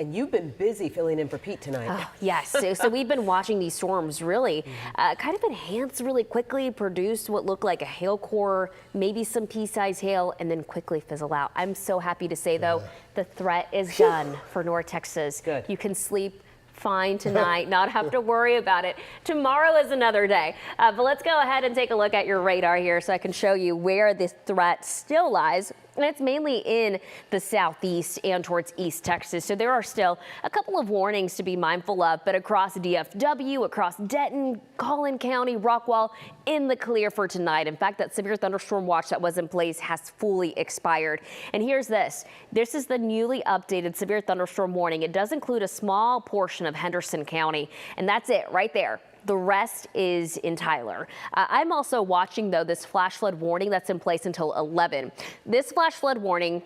And you've been busy filling in for Pete tonight. Oh, yes. So we've been watching these storms really kind of enhance really quickly, produce what looked like a hail core, maybe some pea-sized hail, and then quickly fizzle out. I'm so happy to say, though, the threat is done for North Texas. Good. You can sleep fine tonight, not have to worry about it. Tomorrow is another day. But let's go ahead and take a look at your radar here so I can show you where this threat still lies. And it's mainly in the southeast and towards East Texas. So there are still a couple of warnings to be mindful of, but across DFW, across Denton, Collin County, Rockwall, in the clear for tonight. In fact, that severe thunderstorm watch that was in place has fully expired. And here's this. This is the newly updated severe thunderstorm warning. It does include a small portion of Henderson County, and that's it right there. The rest is in Tyler. I'm also watching, though, this flash flood warning that's in place until 11. This flash flood warning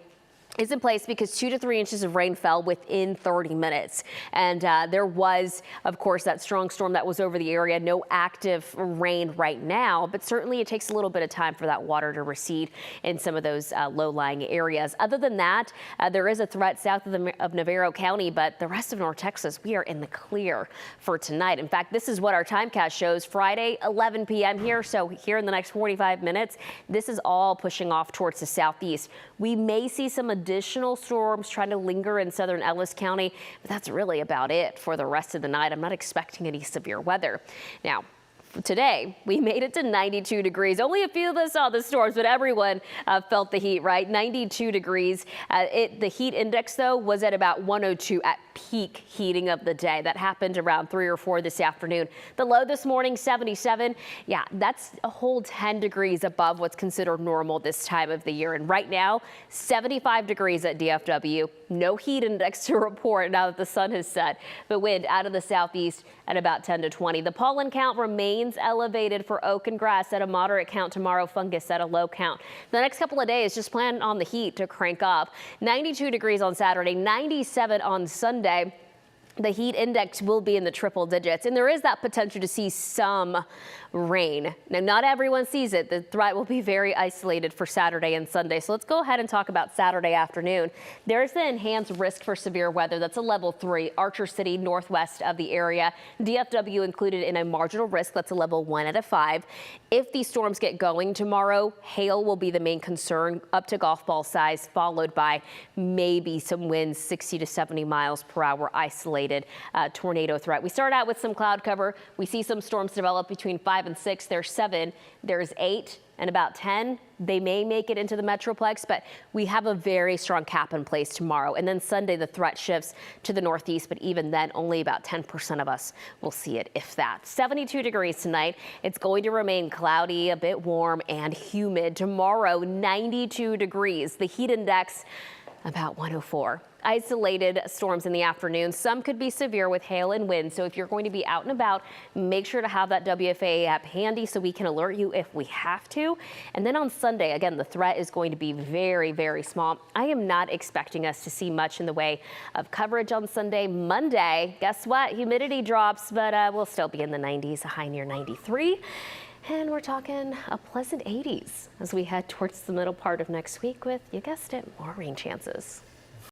is in place because 2 to 3 inches of rain fell within 30 minutes. And there was, of course, that strong storm that was over the area. No active rain right now, but certainly it takes a little bit of time for that water to recede in some of those low-lying areas. Other than that, there is a threat south of Navarro County, but the rest of North Texas, we are in the clear for tonight. In fact, this is what our timecast shows. Friday, 11 p.m. here. So here in the next 45 minutes, this is all pushing off towards the southeast. We may see some additional storms trying to linger in southern Ellis County, but that's really about it for the rest of the night. I'm not expecting any severe weather. Now, today, we made it to 92 degrees. Only a few of us saw the storms, but everyone felt the heat, right? 92 degrees. The heat index, though, was at about 102 at peak heating of the day. That happened around 3 or 4 this afternoon. The low this morning, 77. Yeah, that's a whole 10 degrees above what's considered normal this time of the year. And right now, 75 degrees at DFW. No heat index to report now that the sun has set. The wind out of the southeast at about 10 to 20. The pollen count remains elevated for oak and grass at a moderate count tomorrow, fungus at a low count. The next couple of days, just plan on the heat to crank up. 92 degrees on Saturday, 97 on Sunday. The heat index will be in the triple digits, and there is that potential to see some rain. Now, not everyone sees it. The threat will be very isolated for Saturday and Sunday. So let's go ahead and talk about Saturday afternoon. There's the enhanced risk for severe weather. That's a level 3. Archer City, northwest of the area. DFW included in a marginal risk. That's a level 1 out of 5. If these storms get going tomorrow, hail will be the main concern, up to golf ball size, followed by maybe some winds 60 to 70 miles per hour, isolated tornado threat. We start out with some cloud cover. We see some storms develop between 5 and 6. There's 7. There's 8 and about 10. They may make it into the Metroplex, but we have a very strong cap in place tomorrow. And then Sunday, the threat shifts to the northeast, but even then, only about 10% of us will see it, if that. 72 degrees tonight. It's going to remain cloudy, a bit warm and humid. Tomorrow, 92 degrees. The heat index about 104. Isolated storms in the afternoon. Some could be severe with hail and wind. So if you're going to be out and about, make sure to have that WFAA app handy so we can alert you if we have to. And then on Sunday, again, the threat is going to be very, very small. I am not expecting us to see much in the way of coverage on Sunday. Monday, guess what? Humidity drops, but we'll still be in the 90s, a high near 93. And we're talking a pleasant 80s as we head towards the middle part of next week with, you guessed it, more rain chances.